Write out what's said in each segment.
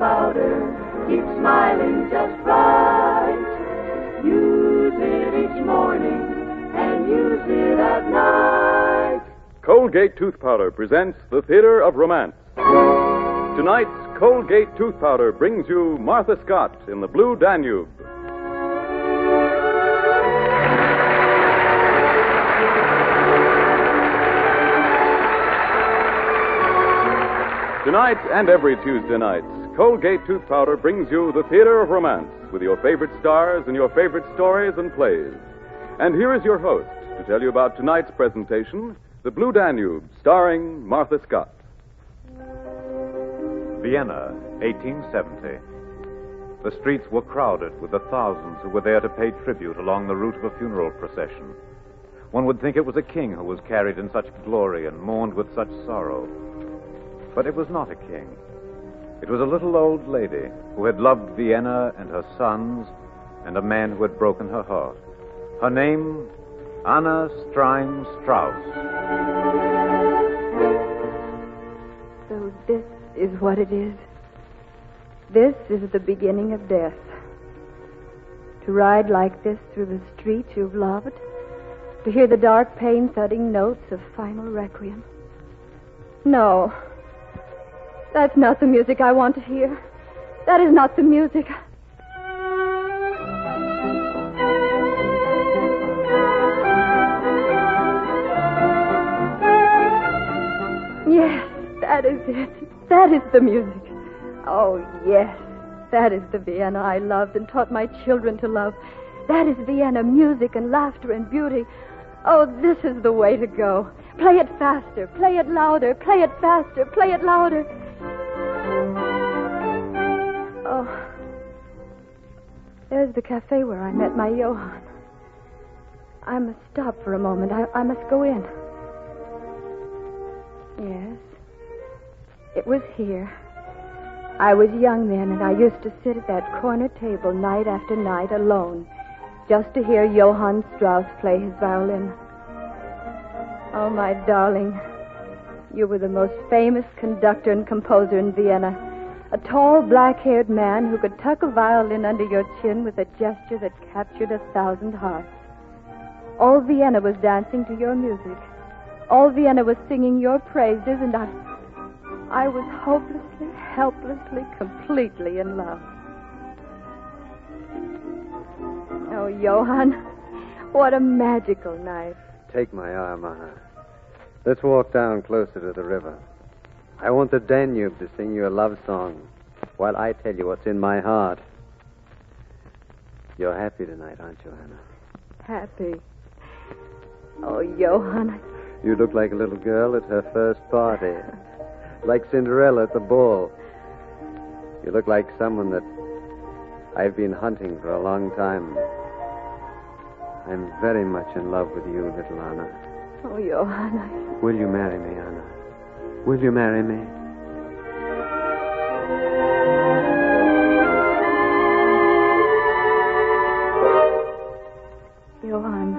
louder. Keep smiling just right. Use it each morning and use it at night. Colgate Tooth Powder presents The Theater of Romance. Tonight's Colgate Tooth Powder brings you Martha Scott in The Blue Danube. Tonight and every Tuesday night, Colgate Tooth Powder brings you The Theater of Romance with your favorite stars and your favorite stories and plays. And here is your host to tell you about tonight's presentation, The Blue Danube, starring Martha Scott. Vienna, 1870. The streets were crowded with the thousands who were there to pay tribute along the route of a funeral procession. One would think it was a king who was carried in such glory and mourned with such sorrow. But it was not a king. It was a little old lady who had loved Vienna and her sons and a man who had broken her heart. Her name, Anna Strein Strauss. So this is what it is. This is the beginning of death. To ride like this through the streets you've loved, to hear the dark, pain-thudding notes of final requiem. No. That's not the music I want to hear. That is not the music. Yes, that is it. That is the music. Oh, yes. That is the Vienna I loved and taught my children to love. That is Vienna, music and laughter and beauty. Oh, this is the way to go. Play it faster, play it louder, play it faster, play it louder. Oh, there's the cafe where I met my Johann. I must stop for a moment. I must go in. Yes, it was here. I was young then, and I used to sit at that corner table night after night alone, just to hear Johann Strauss play his violin. Oh, my darling, you were the most famous conductor and composer in Vienna. A tall, black-haired man who could tuck a violin under your chin with a gesture that captured 1,000 hearts. All Vienna was dancing to your music. All Vienna was singing your praises, and I was hopelessly, helplessly, completely in love. Oh, Johann, what a magical night. Take my arm, Anna. Let's walk down closer to the river. I want the Danube to sing you a love song while I tell you what's in my heart. You're happy tonight, aren't you, Anna? Happy. Oh, Johann. You look like a little girl at her first party. Like Cinderella at the ball. You look like someone that I've been hunting for a long time. I'm very much in love with you, little Anna. Oh, Johann, Will you marry me, Anna? Will you marry me? Johann,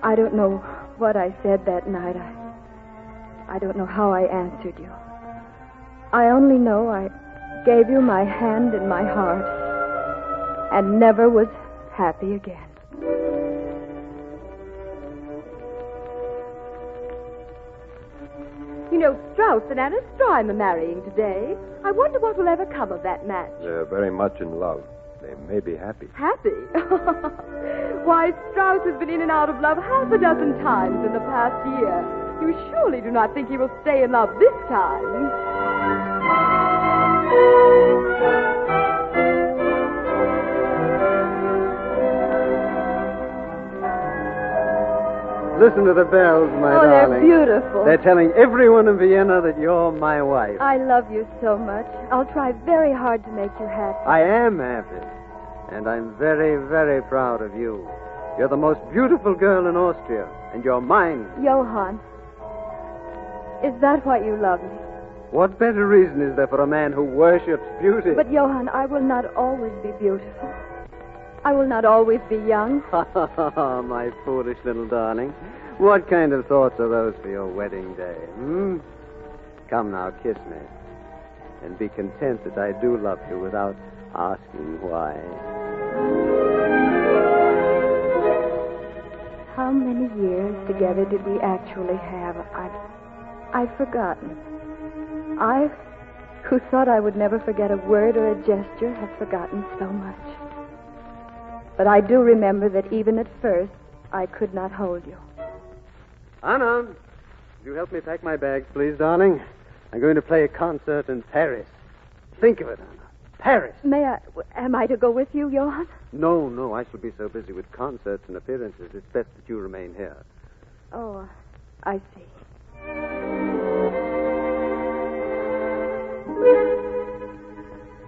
I don't know what I said that night. I don't know how I answered you. I only know I gave you my hand and my heart and never was happy again. You know, Strauss and Anna Strein are marrying today. I wonder what will ever come of that match. They're very much in love. They may be happy. Happy? Why, Strauss has been in and out of love half a dozen times in the past year. You surely do not think he will stay in love this time. Listen to the bells, my darling. They're beautiful. They're telling everyone in Vienna that you're my wife. I love you so much. I'll try very hard to make you happy. I am happy. And I'm very, very proud of you. You're the most beautiful girl in Austria, and you're mine. Johann, is that why you love me? What better reason is there for a man who worships beauty? But, Johann, I will not always be beautiful. I will not always be young. My foolish little darling. What kind of thoughts are those for your wedding day? Come now, kiss me. and be content that I do love you without asking why. How many years together did we actually have? I've forgotten. I, who thought I would never forget a word or a gesture, have forgotten so much. But I do remember that even at first, I could not hold you. Anna, would you help me pack my bags, please, darling? I'm going to play a concert in Paris. Think of it, Anna. Paris. Am I to go with you, Johann? No, I shall be so busy with concerts and appearances. It's best that you remain here. Oh, I see.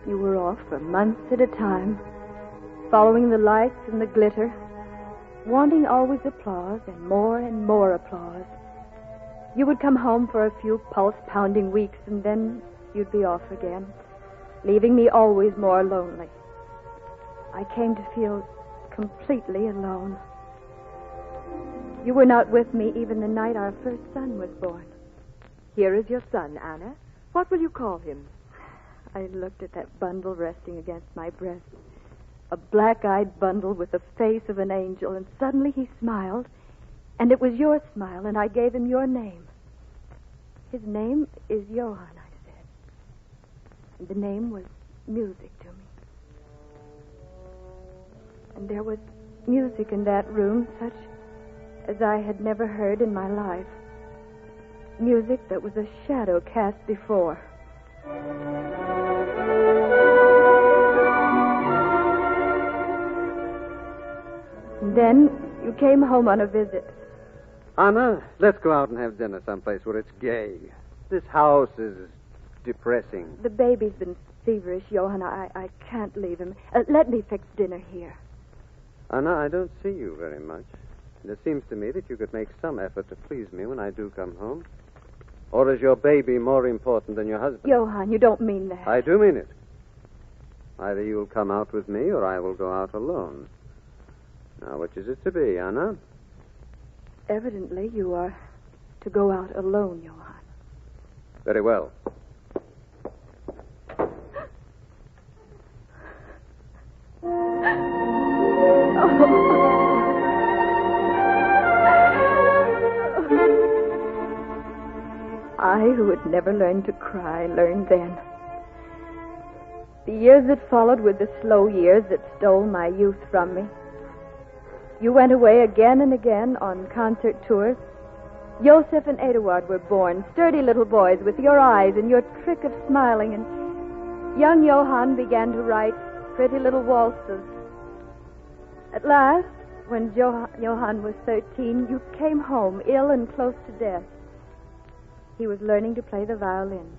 You were off for months at a time, following the lights and the glitter, wanting always applause and more applause. You would come home for a few pulse-pounding weeks, and then you'd be off again, leaving me always more lonely. I came to feel completely alone. You were not with me even the night our first son was born. Here is your son, Anna. What will you call him? I looked at that bundle resting against my breast, a black-eyed bundle with the face of an angel, and suddenly he smiled, and it was your smile, and I gave him your name. His name is Johann, I said. And the name was music to me. And there was music in that room, such as I had never heard in my life. Music that was a shadow cast before. And then you came home on a visit. Anna, let's go out and have dinner someplace where it's gay. This house is depressing. The baby's been feverish, Johann. I can't leave him. Let me fix dinner here. Anna, I don't see you very much. And it seems to me that you could make some effort to please me when I do come home. Or is your baby more important than your husband? Johann, you don't mean that. I do mean it. Either you'll come out with me or I will go out alone. Now, which is it to be, Anna? Evidently, you are to go out alone, Johann. Very well. I, who had never learned to cry, learned then. The years that followed were the slow years that stole my youth from me. You went away again and again on concert tours. Joseph and Eduard were born, sturdy little boys with your eyes and your trick of smiling, and young Johann began to write pretty little waltzes. At last, when Johann was 13, you came home ill and close to death. He was learning to play the violin,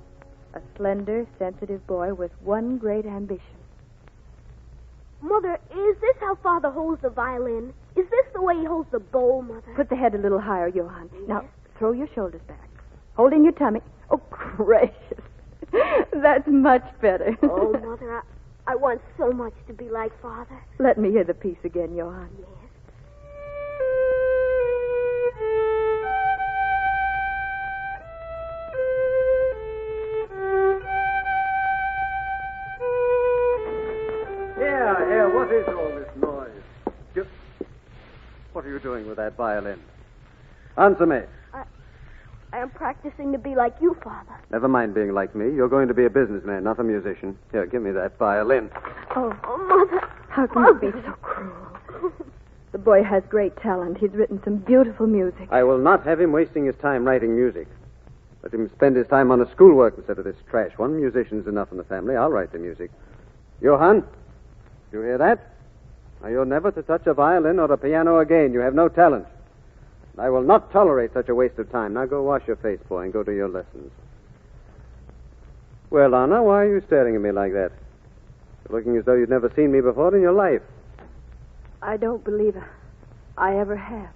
a slender, sensitive boy with one great ambition. Mother, is this how Father holds the violin? Is this the way he holds the bow, Mother? Put the head a little higher, Johann. Yes. Now, throw your shoulders back. Hold in your tummy. Oh, gracious. That's much better. Oh, Mother, I want so much to be like Father. Let me hear the piece again, Johann. Yes. Here, what is all this noise? What are you doing with that violin? Answer me. I am practicing to be like you, Father. Never mind being like me. You're going to be a businessman, not a musician. Here, give me that violin. Oh, Mother. How can you be so cruel? The boy has great talent. He's written some beautiful music. I will not have him wasting his time writing music. Let him spend his time on his schoolwork instead of this trash. One musician's enough in the family. I'll write the music. Johann, you hear that? Now, you're never to touch a violin or a piano again. You have no talent. I will not tolerate such a waste of time. Now go wash your face, boy, and go to your lessons. Well, Anna, why are you staring at me like that? You're looking as though you'd never seen me before in your life. I don't believe I ever have.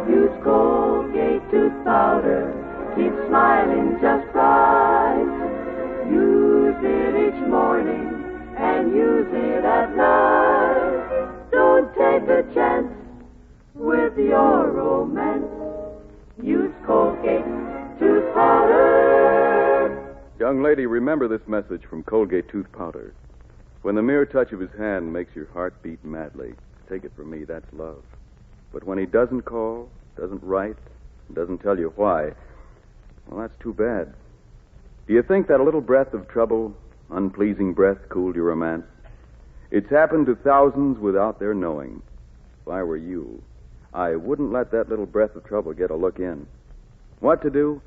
Use Colgate tooth powder. Keep smiling just right. chance with your romance. Use Colgate tooth powder. Young lady, remember this message from Colgate Tooth Powder. When the mere touch of his hand makes your heart beat madly, take it from me, that's love. But when he doesn't call, doesn't write, doesn't tell you why, well, that's too bad. Do you think that a little breath of trouble, unpleasing breath, cooled your romance? It's happened to thousands without their knowing. If I were you, I wouldn't let that little breath of trouble get a look in. What to do?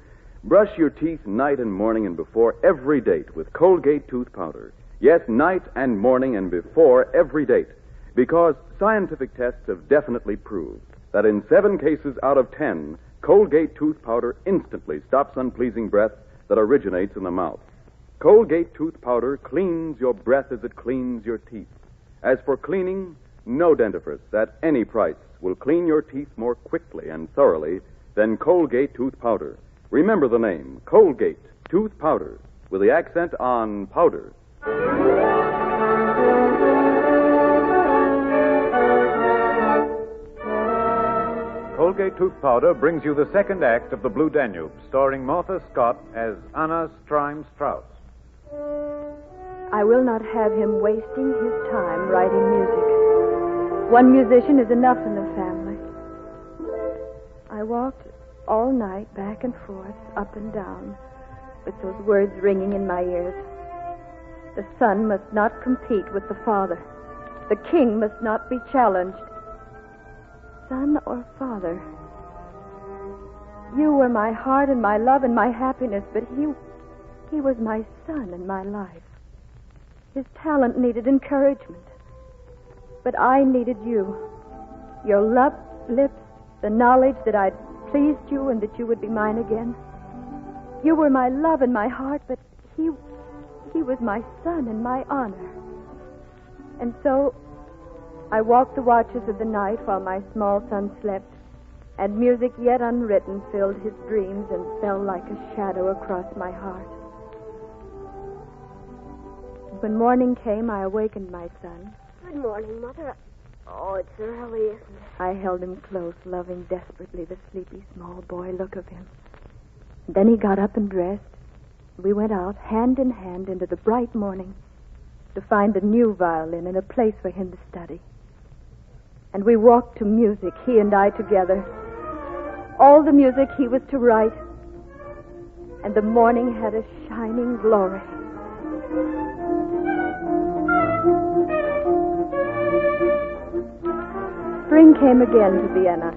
Brush your teeth night and morning and before every date with Colgate Tooth Powder. Yes, night and morning and before every date. Because scientific tests have definitely proved that in 7 cases out of 10, Colgate Tooth Powder instantly stops unpleasing breath that originates in the mouth. Colgate Tooth Powder cleans your breath as it cleans your teeth. As for cleaning, no dentifrice at any price will clean your teeth more quickly and thoroughly than Colgate Tooth Powder. Remember the name, Colgate Tooth Powder, with the accent on powder. Colgate Tooth Powder brings you the second act of The Blue Danube, starring Martha Scott as Anna Strime Strauss. I will not have him wasting his time writing music. One musician is enough in the family. I walked all night back and forth, up and down, with those words ringing in my ears. The son must not compete with the father. The king must not be challenged. Son or father, you were my heart and my love and my happiness, but he was my son and my life. His talent needed encouragement, but I needed you. Your lips, the knowledge that I'd pleased you and that you would be mine again. You were my love and my heart, but he was my son and my honor. And so I walked the watches of the night while my small son slept, and music yet unwritten filled his dreams and fell like a shadow across my heart. When morning came, I awakened my son. Good morning, Mother. Oh, it's early, isn't it? I held him close, loving desperately the sleepy small boy look of him. Then he got up and dressed. We went out, hand in hand, into the bright morning to find a new violin and a place for him to study. And we walked to music, he and I together. All the music he was to write. And the morning had a shining glory. Spring came again to Vienna.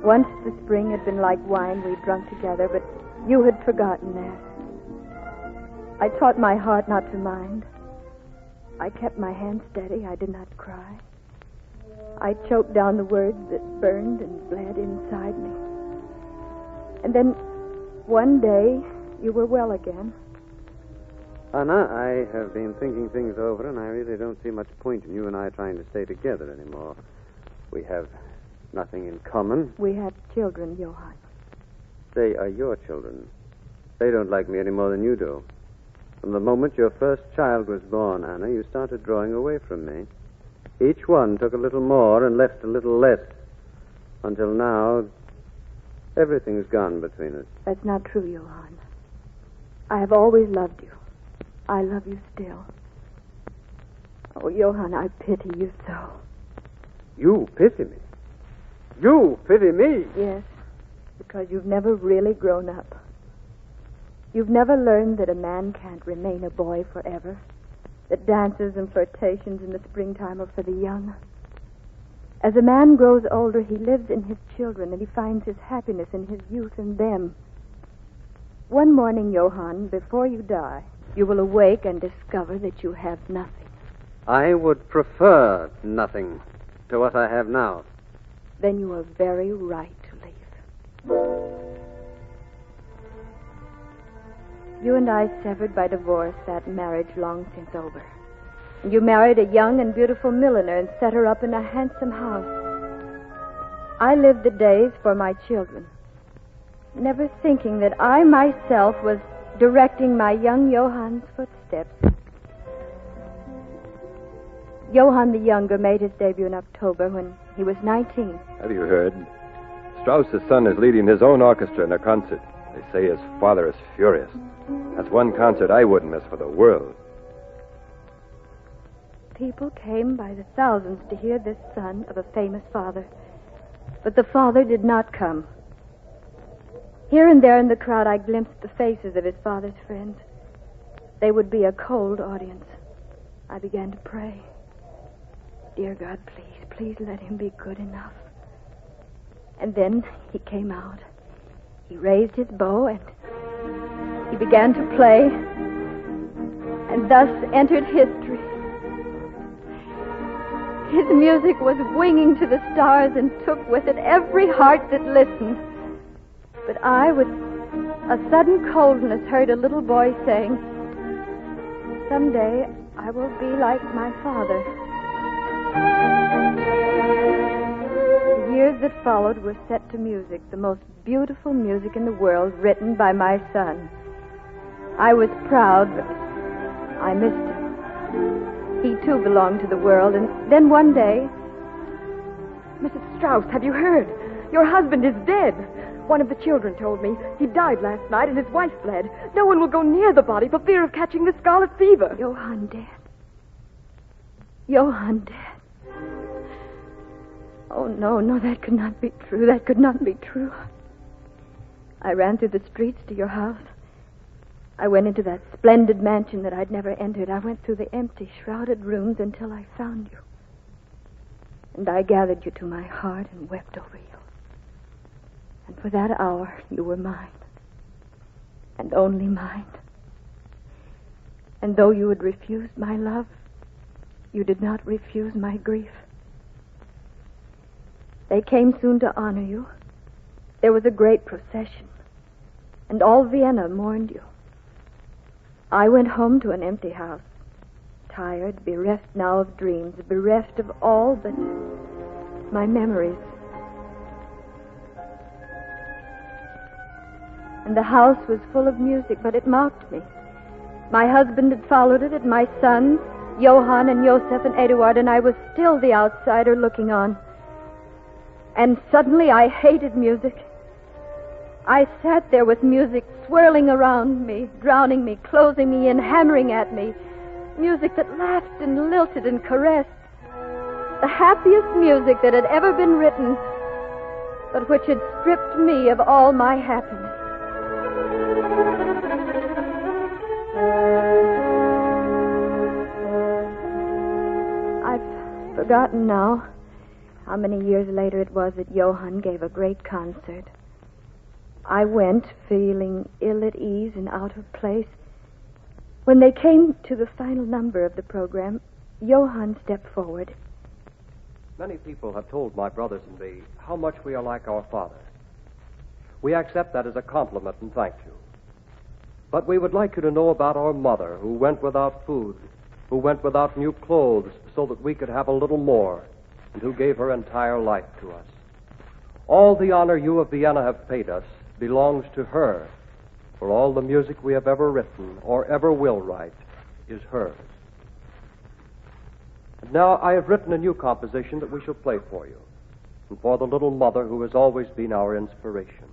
Once the spring had been like wine we'd drunk together, but you had forgotten that. I taught my heart not to mind. I kept my hand steady. I did not cry. I choked down the words that burned and bled inside me. And then, one day, you were well again. Anna, I have been thinking things over, and I really don't see much point in you and I trying to stay together anymore. We have nothing in common. We have children, Johann. They are your children. They don't like me any more than you do. From the moment your first child was born, Anna, you started drawing away from me. Each one took a little more and left a little less. Until now, everything's gone between us. That's not true, Johann. I have always loved you. I love you still. Oh, Johann, I pity you so. You pity me? You pity me? Yes, because you've never really grown up. You've never learned that a man can't remain a boy forever, that dances and flirtations in the springtime are for the young. As a man grows older, he lives in his children, and he finds his happiness in his youth and them. One morning, Johann, before you die, you will awake and discover that you have nothing. I would prefer nothing to what I have now. Then you are very right to leave. You and I severed by divorce, that marriage long since over. And you married a young and beautiful milliner and set her up in a handsome house. I lived the days for my children, never thinking that I myself was directing my young Johann's footsteps. Johann the Younger made his debut in October when he was 19. Have you heard? Strauss's son is leading his own orchestra in a concert. They say his father is furious. That's one concert I wouldn't miss for the world. People came by the thousands to hear this son of a famous father. But the father did not come. Here and there in the crowd, I glimpsed the faces of his father's friends. They would be a cold audience. I began to pray. Dear God, please let him be good enough. And then he came out. He raised his bow and he began to play, and thus entered history. His music was winging to the stars and took with it every heart that listened. But I, with a sudden coldness, heard a little boy saying, "Someday I will be like my father." The years that followed were set to music, the most beautiful music in the world, written by my son. I was proud, but I missed him. He, too, belonged to the world, and then one day... Mrs. Strauss, have you heard? Your husband is dead. One of the children told me. He died last night, and his wife fled. No one will go near the body for fear of catching the scarlet fever. Johann dead. Johann dead. Oh, no, that could not be true. That could not be true. I ran through the streets to your house. I went into that splendid mansion that I'd never entered. I went through the empty, shrouded rooms until I found you. And I gathered you to my heart and wept over you. And for that hour, you were mine. And only mine. And though you had refused my love, you did not refuse my grief. They came soon to honor you. There was a great procession, and all Vienna mourned you. I went home to an empty house, tired, bereft now of dreams, bereft of all but my memories. And the house was full of music, but it mocked me. My husband had followed it, and my sons, Johann and Josef and Eduard, and I was still the outsider looking on. And suddenly I hated music. I sat there with music swirling around me, drowning me, closing me in, hammering at me. Music that laughed and lilted and caressed. The happiest music that had ever been written, but which had stripped me of all my happiness. I've forgotten now how many years later it was that Johann gave a great concert. I went feeling ill at ease and out of place. When they came to the final number of the program, Johann stepped forward. Many people have told my brothers and me how much we are like our father. We accept that as a compliment and thank you. But we would like you to know about our mother, who went without food, who went without new clothes so that we could have a little more, and who gave her entire life to us. All the honor you of Vienna have paid us belongs to her, for all the music we have ever written or ever will write is hers. And now I have written a new composition that we shall play for you, and for the little mother who has always been our inspiration.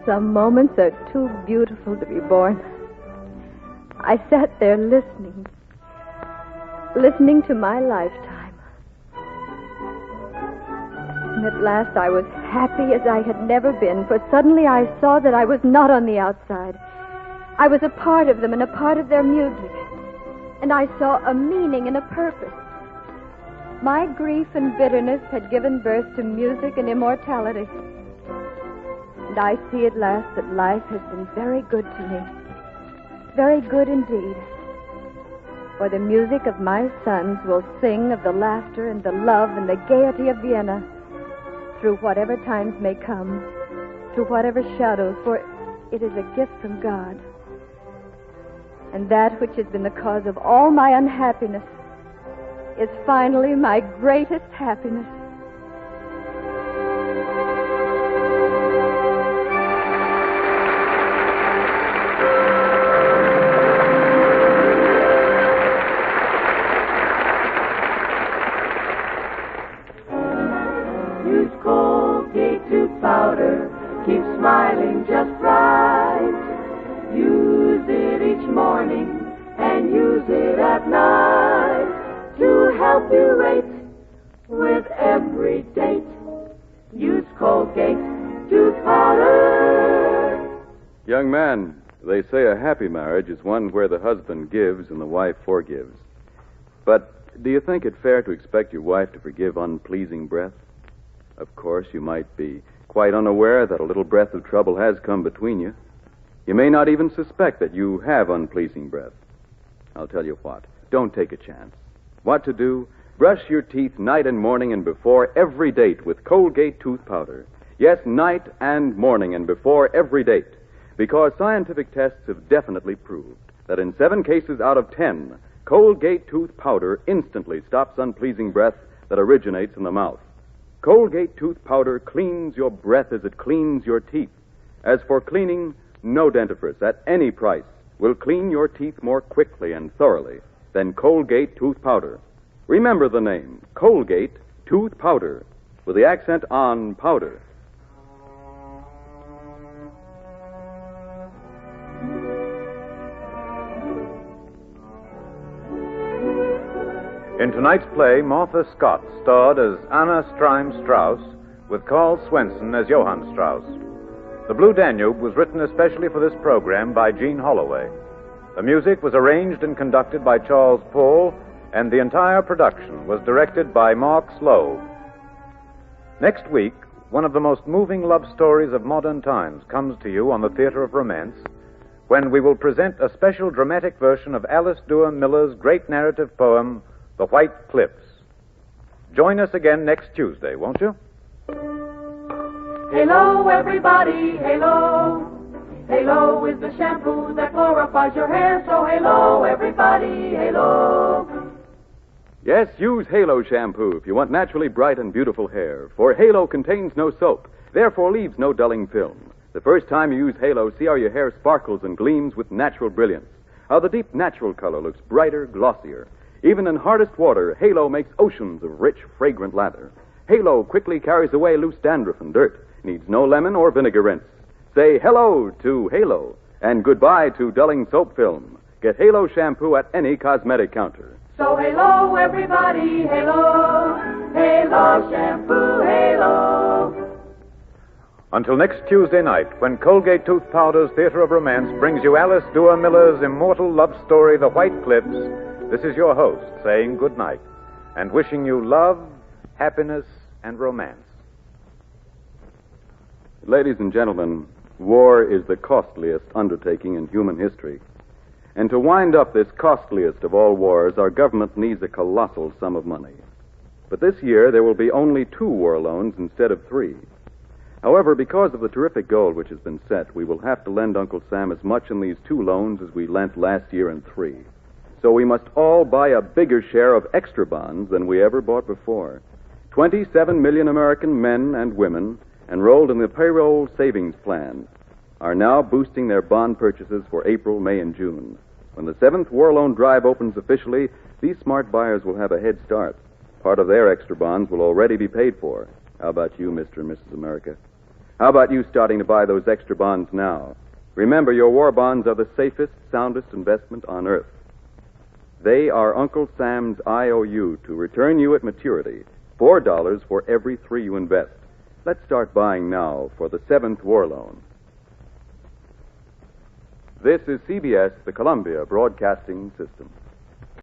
Some moments are too beautiful to be born. I sat there listening to my lifetime. And at last I was happy as I had never been, for suddenly I saw that I was not on the outside. I was a part of them and a part of their music. And I saw a meaning and a purpose. My grief and bitterness had given birth to music and immortality. And I see at last that life has been very good to me. Very good indeed. For the music of my sons will sing of the laughter and the love and the gaiety of Vienna through whatever times may come, through whatever shadows, for it is a gift from God. And that which has been the cause of all my unhappiness is finally my greatest happiness. Use Colgate tooth powder, keep smiling just right. Use it each morning and use it at night to help you rate with every date. Use Colgate tooth powder. Young man, they say a happy marriage is one where the husband gives and the wife forgives. But do you think it fair to expect your wife to forgive unpleasing breath? Of course, you might be quite unaware that a little breath of trouble has come between you. You may not even suspect that you have unpleasing breath. I'll tell you what, don't take a chance. What to do? Brush your teeth night and morning and before every date with Colgate tooth powder. Yes, night and morning and before every date. Because scientific tests have definitely proved that in 7 cases out of 10, Colgate tooth powder instantly stops unpleasing breath that originates in the mouth. Colgate tooth powder cleans your breath as it cleans your teeth. As for cleaning, no dentifrice at any price will clean your teeth more quickly and thoroughly than Colgate tooth powder. Remember the name, Colgate tooth powder, with the accent on powder. In tonight's play, Martha Scott starred as Anna Strime Strauss, with Carl Swenson as Johann Strauss. The Blue Danube was written especially for this program by Gene Holloway. The music was arranged and conducted by Charles Paul, and the entire production was directed by Mark Slowe. Next week, one of the most moving love stories of modern times comes to you on the Theater of Romance, when we will present a special dramatic version of Alice Duer Miller's great narrative poem, The White Cliffs. Join us again next Tuesday, won't you? Halo, everybody, halo. Halo is the shampoo that glorifies your hair, so halo, everybody, halo. Yes, use Halo shampoo if you want naturally bright and beautiful hair, for Halo contains no soap, therefore leaves no dulling film. The first time you use Halo, see how your hair sparkles and gleams with natural brilliance, how the deep natural color looks brighter, glossier. Even in hardest water, Halo makes oceans of rich, fragrant lather. Halo quickly carries away loose dandruff and dirt, needs no lemon or vinegar rinse. Say hello to Halo and goodbye to dulling soap film. Get Halo shampoo at any cosmetic counter. So halo, everybody, halo. Halo shampoo, halo. Until next Tuesday night, when Colgate Tooth Powder's Theater of Romance brings you Alice Duer Miller's immortal love story, The White Cliffs, this is your host saying good night and wishing you love, happiness, and romance. Ladies and gentlemen, war is the costliest undertaking in human history. And to wind up this costliest of all wars, our government needs a colossal sum of money. But this year, there will be only 2 war loans instead of 3. However, because of the terrific goal which has been set, we will have to lend Uncle Sam as much in these 2 loans as we lent last year in 3. So we must all buy a bigger share of extra bonds than we ever bought before. 27 million American men and women enrolled in the payroll savings plan are now boosting their bond purchases for April, May, and June. When the 7th War Loan Drive opens officially, these smart buyers will have a head start. Part of their extra bonds will already be paid for. How about you, Mr. and Mrs. America? How about you starting to buy those extra bonds now? Remember, your war bonds are the safest, soundest investment on earth. They are Uncle Sam's IOU to return you at maturity $4 for every 3 you invest. Let's start buying now for the 7th War Loan. This is CBS, the Columbia Broadcasting System.